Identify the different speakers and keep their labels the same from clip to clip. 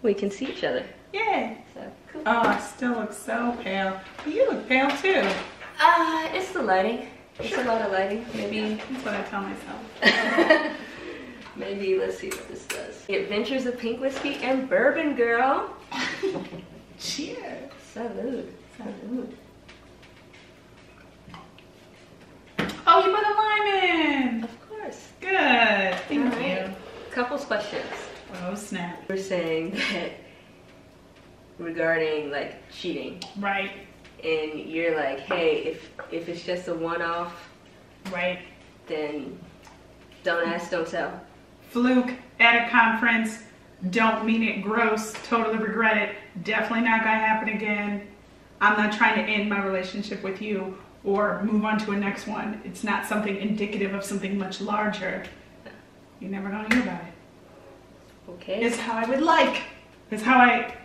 Speaker 1: we can see each other.
Speaker 2: Yeah.
Speaker 1: So, cool.
Speaker 2: Oh, I still look so pale. You look pale too.
Speaker 1: It's the lighting. It's a lot of lighting. Maybe.
Speaker 2: That's what I tell myself.
Speaker 1: Maybe, let's see what this does. The Adventures of Pink Whiskey and Bourbon, girl.
Speaker 2: Cheers.
Speaker 1: Salud. Salud.
Speaker 2: Oh, you put a lime in.
Speaker 1: Of course.
Speaker 2: Good. Thank
Speaker 1: All
Speaker 2: you.
Speaker 1: right. Couples questions.
Speaker 2: Oh, snap.
Speaker 1: We're saying that regarding like cheating.
Speaker 2: Right.
Speaker 1: And you're like, hey, if it's just a one-off,
Speaker 2: Right.
Speaker 1: then don't ask, don't tell.
Speaker 2: Fluke at a conference. Don't mean it gross. Totally regret it. Definitely not gonna happen again. I'm not trying to end my relationship with you or move on to a next one. It's not something indicative of something much larger. You're never gonna hear about it.
Speaker 1: Okay.
Speaker 2: It's how I would like. It's how I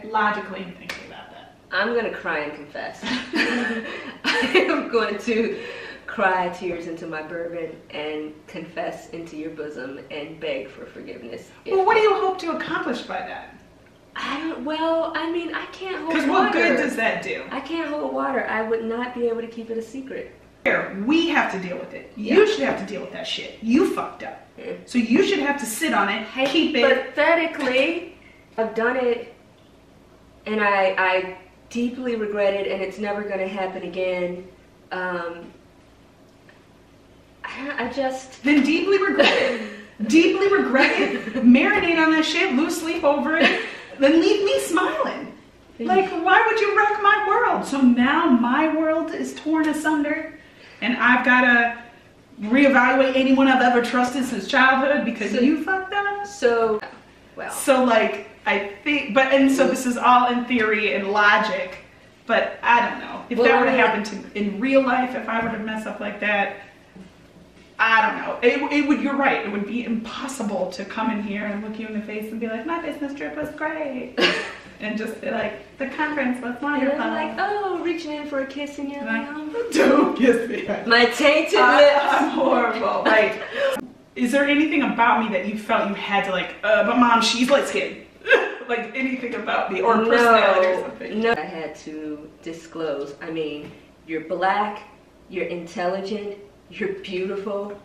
Speaker 2: logically am thinking about that.
Speaker 1: I'm gonna cry and confess. I am going to cry tears into my bourbon and confess into your bosom and beg for forgiveness.
Speaker 2: Well, what do you hope to accomplish by that?
Speaker 1: Well, I mean, I can't hold water.
Speaker 2: Because what good does that do?
Speaker 1: I can't hold water. I would not be able to keep it a secret.
Speaker 2: We have to deal with it.
Speaker 1: Yeah.
Speaker 2: You should have to deal with that shit. You fucked up.
Speaker 1: Yeah.
Speaker 2: So you should have to sit on it, keep it.
Speaker 1: Pathetically, I've done it, and I deeply regret it, and it's never going to happen again. I just...
Speaker 2: Then deeply regret it. Deeply regret it. Marinate on that shit. Lose sleep over it. Then leave me smiling. Like, why would you wreck my world? So now my world is torn asunder, and I've got to reevaluate anyone I've ever trusted since childhood because you fucked up.
Speaker 1: So, well.
Speaker 2: So like, I think, so this is all in theory and logic, but I don't know. If that were to happen in real life, if I were to mess up like that, I don't know. It would, you're right, it would be impossible to come in here and look you in the face and be like, my business trip was great. And just be like, the conference was wonderful.
Speaker 1: And I'm like, oh, reaching in for a kiss and you're like, oh.
Speaker 2: Don't kiss me.
Speaker 1: My tainted lips.
Speaker 2: I'm horrible. Like, is there anything about me that you felt you had to like, but mom, she's light skinned. Like anything about me or personality or something?
Speaker 1: No, I had to disclose. I mean, you're black, you're intelligent, you're beautiful.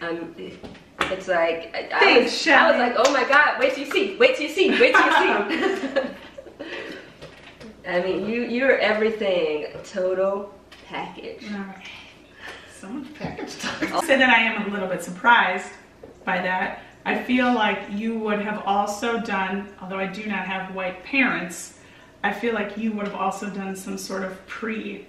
Speaker 1: It's like, I was like, oh my God, wait till you see, wait till you see, wait till you see. I mean, you're everything, total package.
Speaker 2: All right. So much package talk. I'll say that I am a little bit surprised by that. I feel like you would have also done, although I do not have white parents, I feel like you would have also done some sort of precursor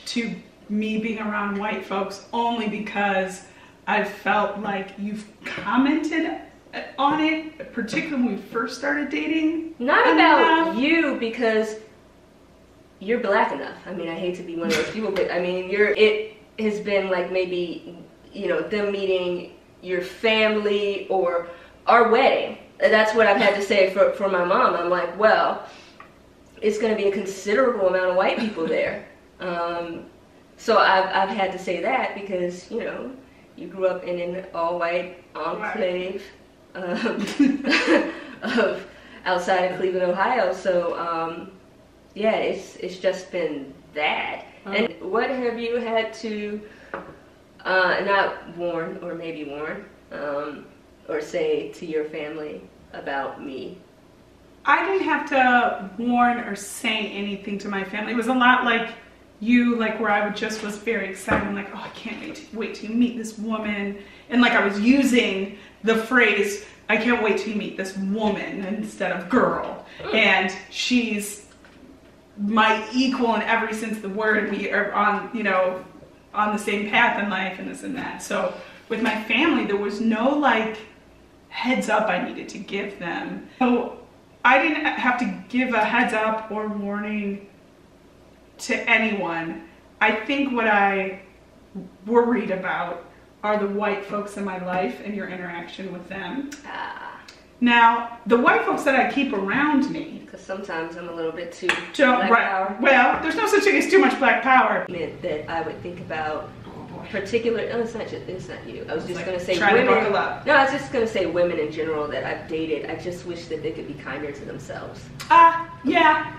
Speaker 2: to me being around white folks, only because I felt like you've commented on it, particularly when we first started dating.
Speaker 1: Not about you, because you're black enough. I mean, I hate to be one of those people, but I mean, it has been like maybe, you know, them meeting your family or our wedding. That's what I've had to say for my mom. I'm like, well, it's going to be a considerable amount of white people there. So I've had to say that because, you know, you grew up in an all-white enclave of outside of Cleveland, Ohio. So, yeah, it's just been that. And what have you had to not warn, or maybe warn, or say to your family about me?
Speaker 2: I didn't have to warn or say anything to my family. It was a lot like you, like where I was very excited. I'm like, oh, I can't wait till you meet this woman. And like I was using the phrase, I can't wait till you meet this woman instead of girl. And she's my equal in every sense of the word. We are on, you know, on the same path in life and this and that. So with my family, there was no like heads up I needed to give them. So I didn't have to give a heads up or warning to anyone. I think what I worried about are the white folks in my life and your interaction with them. Now, the white folks that I keep around me,
Speaker 1: because sometimes I'm a little bit too black power.
Speaker 2: Well, there's no such thing as too much black power.
Speaker 1: Meant that I would think about particular, oh, it's not you. I was just going to say
Speaker 2: trying to
Speaker 1: women.
Speaker 2: buckle up.
Speaker 1: No, I was just going to say women in general that I've dated. I just wish that they could be kinder to themselves.
Speaker 2: Yeah.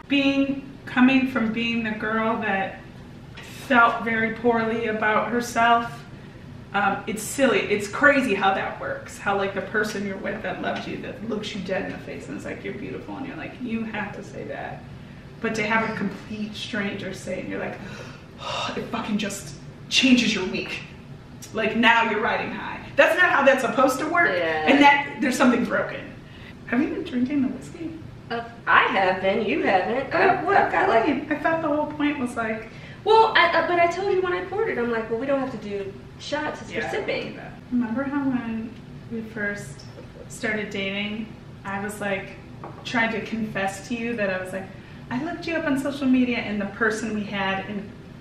Speaker 2: Coming from being the girl that felt very poorly about herself, it's silly. It's crazy how that works. How like the person you're with that loves you, that looks you dead in the face and is like, you're beautiful, and you're like, you have to say that. But to have a complete stranger say it, and you're like, oh, it fucking just changes your week. Like now you're riding high. That's not how that's supposed to work.
Speaker 1: Yeah.
Speaker 2: And that there's something broken. Have you been drinking the whiskey?
Speaker 1: I have been. You haven't.
Speaker 2: I thought the whole point was like.
Speaker 1: Well, but I told you when I poured it, I'm like, well, we don't have to do shots. It's for sipping.
Speaker 2: Remember how when we first started dating, I was like trying to confess to you that I was like, I looked you up on social media and the person we had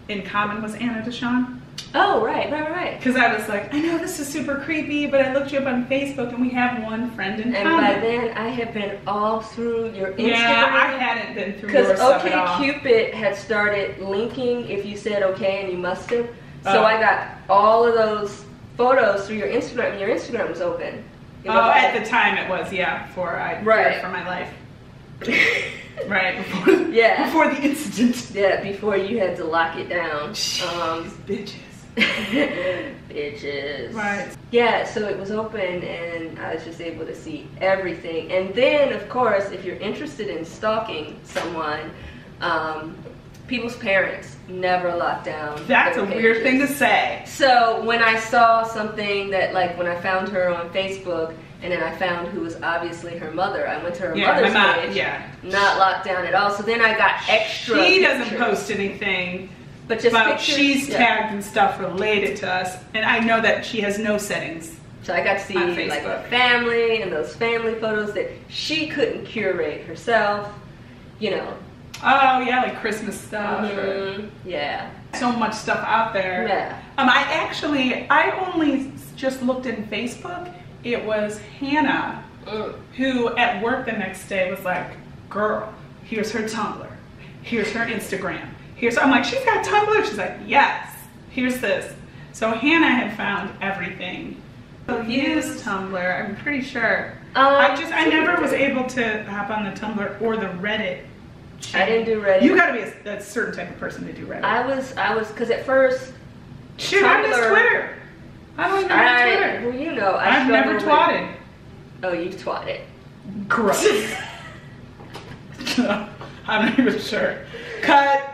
Speaker 2: in common was Anna Deshawn.
Speaker 1: Oh, right.
Speaker 2: Because I was like, I know this is super creepy, but I looked you up on Facebook and we have one friend in common.
Speaker 1: And by then, I had been all through your Instagram.
Speaker 2: Yeah, I hadn't been through your stuff at all.
Speaker 1: Because OkCupid had started linking if you said okay and you must have. So I got all of those photos through your Instagram, and your Instagram was open.
Speaker 2: At the time it was, yeah, before I feared for my life. Right, before the incident.
Speaker 1: Yeah, before you had to lock it down.
Speaker 2: Jeez, bitches.
Speaker 1: Bitches.
Speaker 2: Right.
Speaker 1: Yeah, so it was open and I was just able to see everything. And then, of course, if you're interested in stalking someone, people's parents never lock down.
Speaker 2: That's a weird thing to say.
Speaker 1: So when I saw something that, like, when I found her on Facebook, and then I found who was obviously her mother. I went to her mother's page, not locked down at all. So then I got extra
Speaker 2: She doesn't
Speaker 1: pictures.
Speaker 2: Post anything,
Speaker 1: but just
Speaker 2: but
Speaker 1: pictures.
Speaker 2: she's tagged and stuff related to us, and I know that she has no settings.
Speaker 1: So I got to see like her family and those family photos that she couldn't curate herself, you know.
Speaker 2: Oh yeah, like Christmas stuff.
Speaker 1: Yeah.
Speaker 2: So much stuff out there.
Speaker 1: Yeah.
Speaker 2: I only just looked in Facebook. It was Hannah who at work the next day was like, girl, here's her Tumblr. Here's her Instagram. I'm like, she's got Tumblr? She's like, yes, here's this. So Hannah had found everything. Used Tumblr, I'm pretty sure. I never was able to hop on the Tumblr or the Reddit.
Speaker 1: I didn't do Reddit.
Speaker 2: You gotta be a certain type of person to do Reddit.
Speaker 1: I was, because at first,
Speaker 2: shit, I miss Twitter. I don't even have Twitter.
Speaker 1: Well, you know,
Speaker 2: I've never twatted.
Speaker 1: Oh, you twatted.
Speaker 2: Gross. I'm not even sure. Cut.